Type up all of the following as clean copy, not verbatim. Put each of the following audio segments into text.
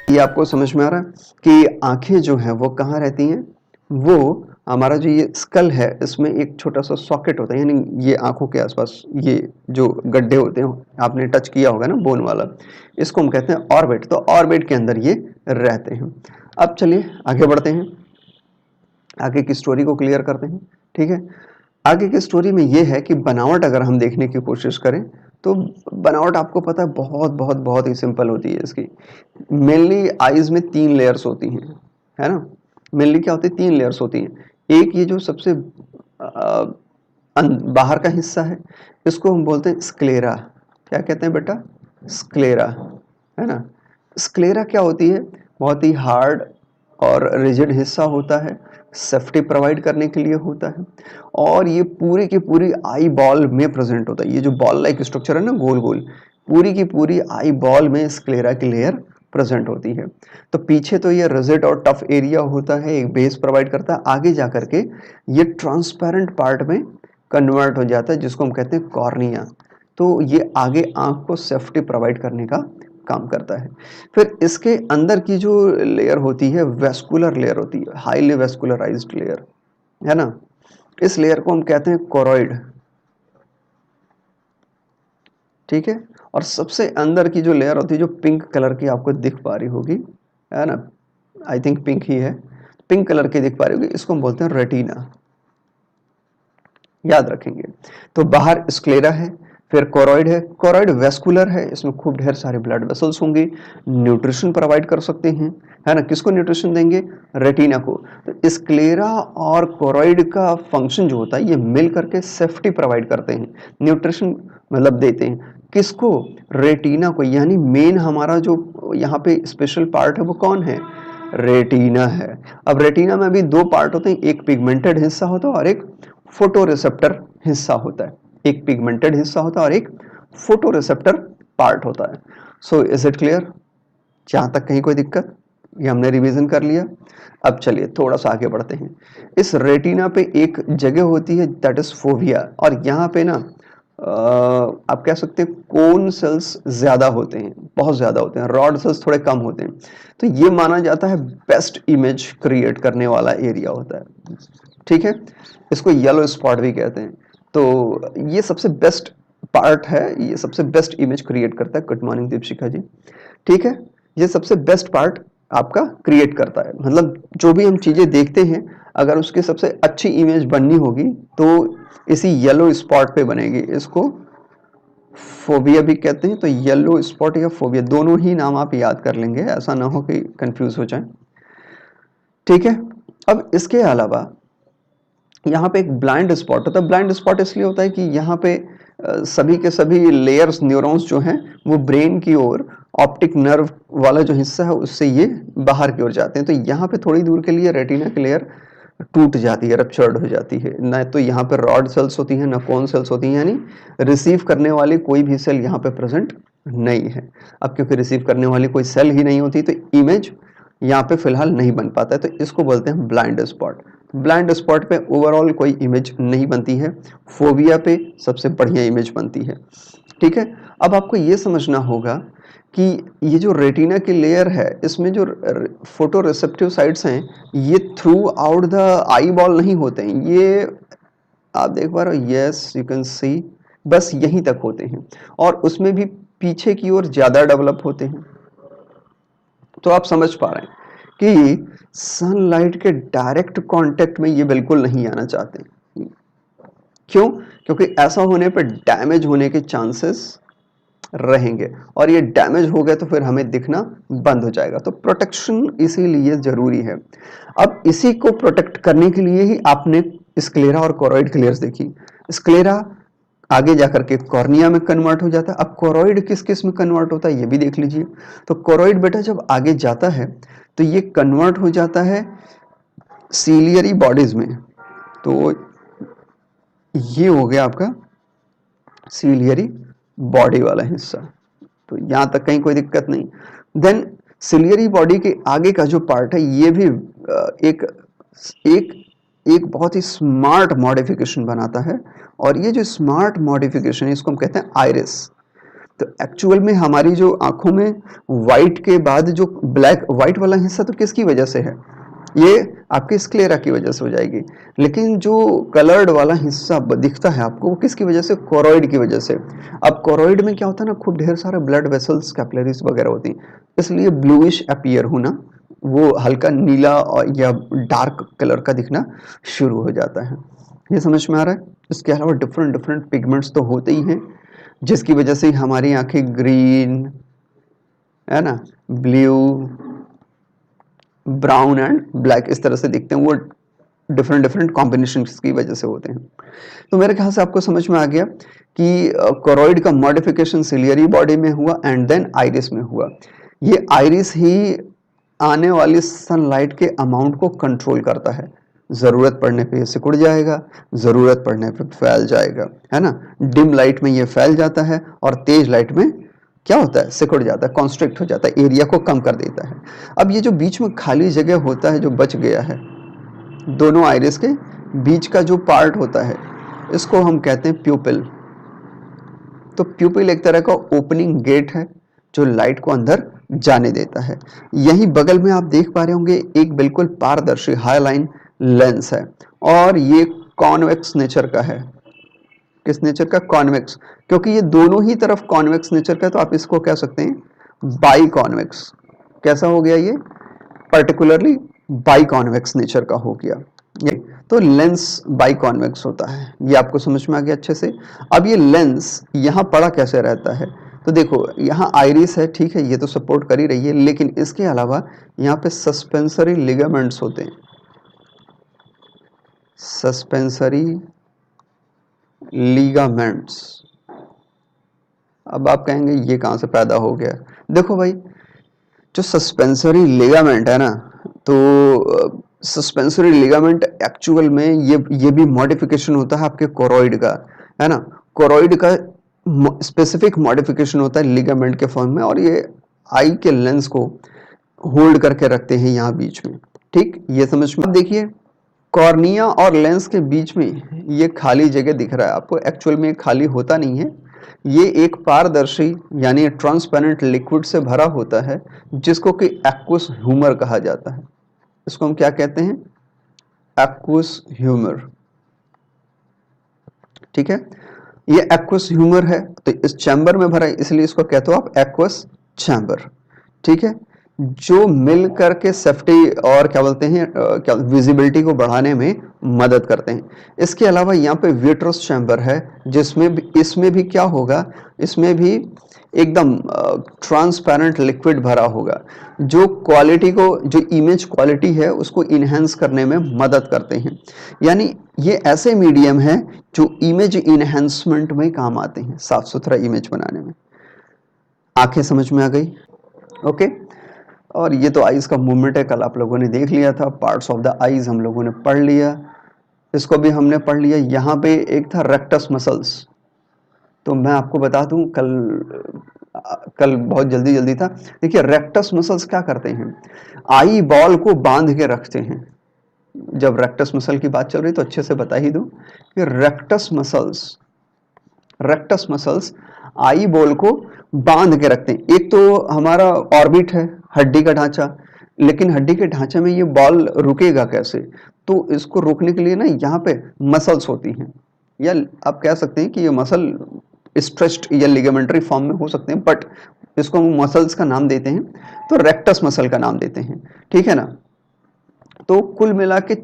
ये आपको समझ में आ रहा है कि आंखें जो हैं वो कहाँ रहती हैं? वो हमारा जो ये स्कल है इसमें एक छोटा सा सॉकेट होता है, यानी ये आंखों के आसपास ये जो गड्ढे होते हैं, आपने टच किया होगा ना बोन वाला, इसको हम कहते हैं ऑर्बिट। तो ऑर्बिट के अंदर ये रहते हैं। अब चलिए आगे बढ़ते हैं, आगे की स्टोरी को क्लियर करते हैं। ठीक है, आगे की स्टोरी में ये है कि बनावट अगर हम देखने की कोशिश करें तो बनावट आपको पता है बहुत बहुत बहुत ही सिंपल होती है इसकी। मेनली आईज में 3 लेयर्स होती हैं, है ना? मेनली क्या होती है, 3 लेयर्स होती हैं। एक ये जो सबसे बाहर का हिस्सा है, इसको हम बोलते हैं स्क्लेरा। क्या कहते हैं बेटा? स्क्लेरा, है ना? स्क्लेरा क्या होती है? बहुत ही हार्ड और रिजिड हिस्सा होता है, सेफ्टी प्रोवाइड करने के लिए होता है, और ये पूरी की पूरी आई बॉल में प्रेजेंट होता है। ये जो बॉल लाइक स्ट्रक्चर है ना, गोल गोल, पूरी की पूरी आई बॉल में स्क्लेरा की लेयर प्रेजेंट होती है। तो पीछे तो ये रिजिड और टफ एरिया होता है, एक बेस प्रोवाइड करता है, आगे जा करके ये ट्रांसपेरेंट पार्ट में कन्वर्ट हो जाता है जिसको हम कहते हैं कॉर्निया। तो ये आगे आंख को सेफ्टी प्रोवाइड करने का काम करता है। फिर इसके अंदर की जो लेयर होती है वेस्कुलर लेयर होती है, हाईली वेस्कुलराइज्ड लेयर, है ना? इस लेयर को हम कहते हैं कोरोइड। ठीक है, और सबसे अंदर की जो लेयर होती है जो पिंक कलर की आपको दिख पा रही होगी, है ना? आई थिंक पिंक ही है, पिंक कलर की दिख पा रही होगी, इसको हम बोलते हैं रेटिना। याद रखेंगे। तो बाहर स्क्लेरा है, फिर कोरोइड है। कोरोइड वेस्कुलर है, इसमें खूब ढेर सारे ब्लड वेसल्स होंगे, न्यूट्रिशन प्रोवाइड कर सकते हैं, है ना? किसको न्यूट्रिशन देंगे? रेटिना को। तो स्क्लेरा और कोरोइड का फंक्शन जो होता है ये मिल करके सेफ्टी प्रोवाइड करते हैं, न्यूट्रिशन मतलब देते हैं। किसको? रेटिना को। यानी मेन हमारा जो यहाँ पे स्पेशल पार्ट है वो कौन है? रेटिना है। अब रेटिना में भी 2 पार्ट होते हैं, एक पिगमेंटेड हिस्सा होता है और एक फोटो रिसेप्टर हिस्सा होता है। एक पिगमेंटेड हिस्सा होता है और एक फोटो रिसेप्टर पार्ट होता है। So is it clear? जहां तक कहीं कोई दिक्कत? ये हमने रिवीजन कर लिया। अब चलिए थोड़ा सा आगे बढ़ते हैं। इस रेटिना पे एक जगह होती है दैट इज फोविया, और यहाँ पे ना आप कह सकते हैं कोन सेल्स ज्यादा होते हैं, बहुत ज्यादा होते हैं, रॉड सेल्स थोड़े कम होते हैं। तो ये माना जाता है बेस्ट इमेज क्रिएट करने वाला एरिया होता है। ठीक है, इसको येलो स्पॉट भी कहते हैं। तो ये सबसे बेस्ट पार्ट है, ये सबसे बेस्ट इमेज क्रिएट करता है। गुड मॉर्निंग दीपशिखा जी। ठीक है, ये सबसे बेस्ट पार्ट आपका क्रिएट करता है, मतलब जो भी हम चीजें देखते हैं अगर उसकी सबसे अच्छी इमेज बननी होगी तो इसी येलो स्पॉट पे बनेगी। इसको फोबिया भी कहते हैं। तो येलो स्पॉट या फोबिया दोनों ही नाम आप याद कर लेंगे, ऐसा ना हो कि कंफ्यूज हो जाए। ठीक है, अब इसके अलावा यहाँ पे एक ब्लाइंड स्पॉट होता है। ब्लाइंड स्पॉट इसलिए होता है कि यहाँ पे सभी के सभी लेयर्स, न्यूरॉन्स जो हैं वो ब्रेन की ओर ऑप्टिक नर्व वाला जो हिस्सा है उससे ये बाहर की ओर जाते हैं। तो यहाँ पे थोड़ी दूर के लिए रेटिना की लेयर टूट जाती है, रप्चर्ड हो जाती है। ना तो यहाँ पे रॉड सेल्स होती हैं ना कोन सेल्स होती हैं, यानी रिसीव करने वाली कोई भी सेल यहाँ पे प्रेजेंट नहीं है। अब क्योंकि रिसीव करने वाली कोई सेल ही नहीं होती तो इमेज यहाँ पे फिलहाल नहीं बन पाता है, तो इसको बोलते हैं ब्लाइंड स्पॉट। ब्लाइंड स्पॉट पे ओवरऑल कोई इमेज नहीं बनती है, फोबिया पे सबसे बढ़िया इमेज बनती है। ठीक है, अब आपको ये समझना होगा कि ये जो रेटिना की लेयर है इसमें जो फोटो रिसेप्टिव साइट्स हैं ये through out the eye ball नहीं होते हैं, ये आप देख पा रहे हो, यस यू कैन सी, बस यहीं तक होते हैं, और उसमें भी पीछे की ओर ज्यादा डेवलप होते हैं। तो आप समझ पा रहे हैं कि सनलाइट के डायरेक्ट कांटेक्ट में ये बिल्कुल नहीं आना चाहते। क्यों? क्योंकि ऐसा होने पर डैमेज होने के चांसेस रहेंगे, और ये डैमेज हो गए तो फिर हमें दिखना बंद हो जाएगा। तो प्रोटेक्शन इसीलिए जरूरी है। अब इसी को प्रोटेक्ट करने के लिए ही आपने स्क्लेरा और कोरोइड की लेयर्स देखी। स्क्लेरा आगे जाकर के कॉर्निया में कन्वर्ट हो जाता है। अब कोरोइड किस किस में कन्वर्ट होता है ये भी देख लीजिए। तो कोरोइड बेटा जब आगे जाता है तो ये कन्वर्ट हो जाता है सीलियरी बॉडीज में। तो ये हो गया आपका सीलियरी बॉडी वाला हिस्सा। तो यहां तक कहीं कोई दिक्कत नहीं। देन सिलियरी बॉडी के आगे का जो पार्ट है ये भी एक एक एक बहुत ही स्मार्ट मॉडिफिकेशन बनाता है, और ये जो स्मार्ट मॉडिफिकेशन है इसको हम कहते हैं आइरिस। तो एक्चुअल में हमारी जो आंखों में व्हाइट के बाद जो ब्लैक व्हाइट वाला हिस्सा तो किसकी वजह से है, ये आपके स्क्लेरा की वजह से हो जाएगी, लेकिन जो कलर्ड वाला हिस्सा दिखता है आपको वो किसकी वजह से, कोरोइड की वजह से। अब कोरोइड में क्या होता है ना, खूब ढेर सारे ब्लड वेसल्स कैपिलरीज वगैरह होती हैं, इसलिए ब्लूइश अपीयर होना, वो हल्का नीला और या डार्क कलर का दिखना शुरू हो जाता है। ये समझ में आ रहा है। इसके अलावा डिफरेंट डिफरेंट पिगमेंट्स तो होते ही हैं, जिसकी वजह से हमारी आंखें ग्रीन, है ना, ब्लू, ब्राउन एंड ब्लैक इस तरह से दिखते हैं, वो डिफरेंट डिफरेंट कॉम्बिनेशन की वजह से होते हैं। तो मेरे ख्याल से आपको समझ में आ गया कि कोरोइड का मॉडिफिकेशन सिलियरी बॉडी में हुआ एंड देन आइरिस में हुआ। ये आइरिस ही आने वाली सनलाइट के अमाउंट को कंट्रोल करता है, ज़रूरत पड़ने पे ये सिकुड़ जाएगा, ज़रूरत पड़ने पे फैल जाएगा, है ना। डिम लाइट में ये फैल जाता है और तेज लाइट में क्या होता है, सिकुड़ जाता है, कॉन्स्ट्रिक्ट हो जाता है, एरिया को कम कर देता है। अब ये जो बीच में खाली जगह होता है जो बच गया है दोनों आइरिस के बीच का जो पार्ट होता है, इसको हम कहते हैं प्यूपिल। तो प्यूपिल एक तरह का ओपनिंग गेट है जो लाइट को अंदर जाने देता है। यही बगल में आप देख पा रहे होंगे एक बिल्कुल पारदर्शी हाईलाइन लेंस है और ये कॉन्वेक्स नेचर का है। किस नेचर का, कॉन्वेक्स, क्योंकि ये दोनों ही तरफ कॉन्वेक्स नेचर का है तो आप इसको कह सकते हैं बाई कॉन्वेक्स। कैसा हो गया ये, पर्टिकुलरली बाई कॉन्वेक्स नेचर का हो गया ये। तो लेंस बाई कॉन्वेक्स होता है, ये आपको समझ में आ गया अच्छे से। अब ये लेंस यहाँ पड़ा कैसे रहता है, तो देखो यहाँ आइरिस है, ठीक है, ये तो सपोर्ट कर ही रही है, लेकिन इसके अलावा यहाँ पे सस्पेंसरी लिगामेंट्स होते हैं, सस्पेंसरी लिगामेंट्स। अब आप कहेंगे ये कहाँ से पैदा हो गया, देखो भाई जो सस्पेंसरी लिगामेंट है ना, तो सस्पेंसरी लिगामेंट एक्चुअल में ये भी मॉडिफिकेशन होता है आपके कोरोइड का, है ना। कोरोइड का स्पेसिफिक मॉडिफिकेशन होता है लिगामेंट के फॉर्म में, और ये आई के लेंस को होल्ड करके रखते हैं यहाँ बीच में, ठीक, ये समझ में। अब देखिए कॉर्निया और लेंस के बीच में ये खाली जगह दिख रहा है आपको, एक्चुअल में खाली होता नहीं है, ये एक पारदर्शी यानी ट्रांसपेरेंट लिक्विड से भरा होता है जिसको कि एक्वस ह्यूमर कहा जाता है। इसको हम क्या कहते हैं, एक्वस ह्यूमर, ठीक है। ये एक्वस ह्यूमर है तो इस चैम्बर में भरा है, इसलिए इसको कहते हो आप एक्वस चैम्बर, ठीक है, जो मिल करके सेफ्टी और क्या बोलते हैं क्या विजिबिलिटी को बढ़ाने में मदद करते हैं। इसके अलावा यहाँ पे विट्रस चैम्बर है जिसमें इसमें भी क्या होगा, इसमें भी एकदम ट्रांसपेरेंट लिक्विड भरा होगा जो क्वालिटी को, जो इमेज क्वालिटी है उसको इनहेंस करने में मदद करते हैं। यानी ये ऐसे मीडियम है जो इमेज इनहेंसमेंट में काम आते हैं, साफ सुथरा इमेज बनाने में। आंखें समझ में आ गई, ओके। और ये तो आईज का मूवमेंट है, कल आप लोगों ने देख लिया था, पार्ट्स ऑफ द आईज हम लोगों ने पढ़ लिया, इसको भी हमने पढ़ लिया। यहाँ पे एक था रेक्टस मसल्स, तो मैं आपको बता दूं कल बहुत जल्दी था। देखिए रेक्टस मसल्स क्या करते हैं, आई बॉल को बांध के रखते हैं। जब रेक्टस मसल की बात चल रही तो अच्छे से बता ही दूं कि रेक्टस मसल्स आई बॉल को बांध के रखते हैं। एक तो हमारा ऑर्बिट है, हड्डी का ढांचा, लेकिन हड्डी के ढांचे में ये बॉल रुकेगा कैसे, तो इसको रोकने के लिए ना यहाँ पे मसल्स होती हैं, या आप कह सकते हैं कि ये मसल स्ट्रेच्ड या लिगामेंटरी फॉर्म में हो सकते हैं, बट इसको हम मसल्स का नाम देते हैं, तो रेक्टस मसल का नाम देते हैं, ठीक है ना। तो कुल मिला के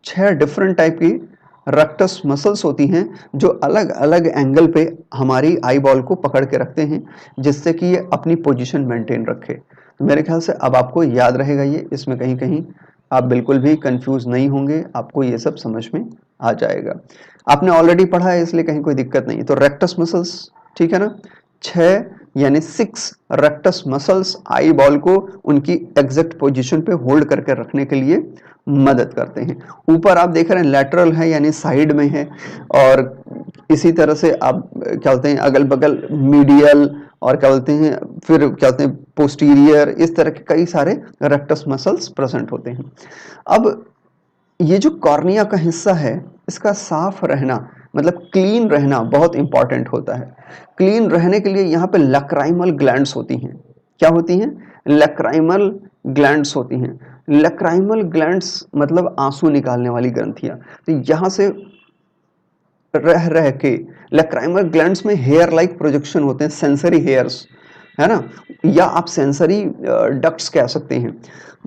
6 डिफरेंट टाइप की रेक्टस मसल्स होती हैं जो अलग अलग एंगल पे हमारी आई बॉल को पकड़ के रखते हैं जिससे कि ये अपनी पोजीशन मेंटेन रखे। तो मेरे ख्याल से अब आपको याद रहेगा ये, इसमें कहीं कहीं आप बिल्कुल भी कंफ्यूज नहीं होंगे, आपको ये सब समझ में आ जाएगा। आपने ऑलरेडी पढ़ा है इसलिए कहीं कोई दिक्कत नहीं। तो रेक्टस मसल्स, ठीक है ना, 6 यानी 6 रेक्टस मसल्स आई बॉल को उनकी एग्जैक्ट पोजीशन पे होल्ड करके रखने के लिए मदद करते हैं। ऊपर आप देख रहे हैं लैटरल है यानी साइड में है, और इसी तरह से आप क्या बोलते हैं अगल बगल मीडियल, और क्या बोलते हैं फिर क्या बोलते हैं पोस्टीरियर, इस तरह के कई सारे रेक्टस मसल्स प्रेजेंट होते हैं। अब ये जो कॉर्निया का हिस्सा है इसका साफ रहना मतलब क्लीन रहना बहुत इंपॉर्टेंट होता है। क्लीन रहने के लिए यहाँ पे लक्राइमल ग्लैंड्स होती हैं। क्या होती हैं? लक्राइमल ग्लैंड्स होती हैं। लक्राइमल ग्लैंड्स मतलब आंसू निकालने वाली ग्रंथियां। तो यहाँ से रह रह के लक्राइमल ग्लैंड्स में हेयर लाइक प्रोजेक्शन होते हैं, सेंसरी हेयर्स, है ना, या आप सेंसरी डक्ट्स कह सकते हैं,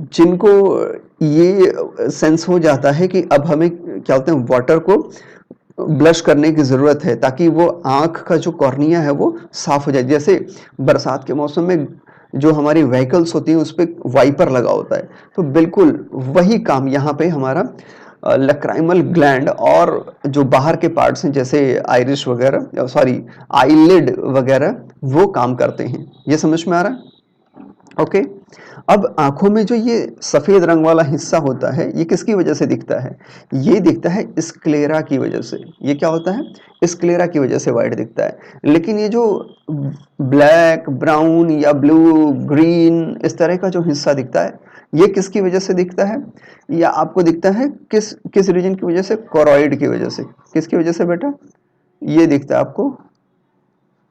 जिनको ये सेंस हो जाता है कि अब हमें क्या बोलते हैं वाटर को ब्लश करने की ज़रूरत है, ताकि वो आँख का जो कॉर्निया है वो साफ हो जाए। जैसे बरसात के मौसम में जो हमारी व्हीकल्स होती हैं उस पे वाइपर लगा होता है, तो बिल्कुल वही काम यहाँ पे हमारा लक्राइमल ग्लैंड और जो बाहर के पार्ट्स हैं जैसे आइरिश वगैरह, सॉरी आईलिड वगैरह, वो काम करते हैं। ये समझ में आ रहा है? ओके। अब आंखों में जो ये सफेद रंग वाला हिस्सा होता है ये किसकी वजह से दिखता है? ये दिखता है स्क्लेरा की वजह से। ये क्या होता है? स्क्लेरा की वजह से वाइट दिखता है। लेकिन ये जो ब्लैक, ब्राउन या ब्लू, ग्रीन इस तरह का जो हिस्सा दिखता है ये किसकी वजह से दिखता है? या आपको दिखता है किस किस रीजन की वजह से? कोरॉइड की वजह से। किसकी वजह से बेटा? ये दिखता है आपको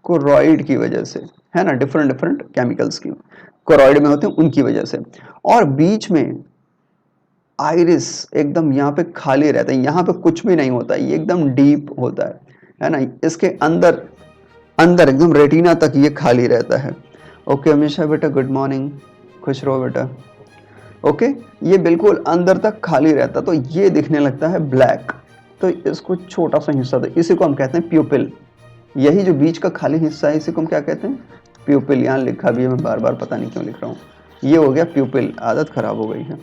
कोरॉइड की वजह से, है ना, डिफरेंट डिफरेंट केमिकल्स की कोरॉइड में होते हैं उनकी वजह से। और बीच में आइरिस एकदम यहाँ पे खाली रहता है, यहाँ पे कुछ भी नहीं होता है, ये एकदम डीप होता है ना, इसके अंदर अंदर एकदम रेटिना तक ये खाली रहता है। ओके हमेशा बेटा, गुड मॉर्निंग, खुश रहो बेटा। ओके, ये बिल्कुल अंदर तक खाली रहता, तो ये दिखने लगता है ब्लैक। तो इसको छोटा सा हिस्सा, तो इसी को हम कहते हैं प्यूपिल। यही जो बीच का खाली हिस्सा है इसी को हम क्या कहते हैं? प्यूपिल। यहाँ लिखा भी है, मैं बार बार पता नहीं क्यों लिख रहा हूँ। ये हो गया प्यूपिल, आदत खराब हो गई है।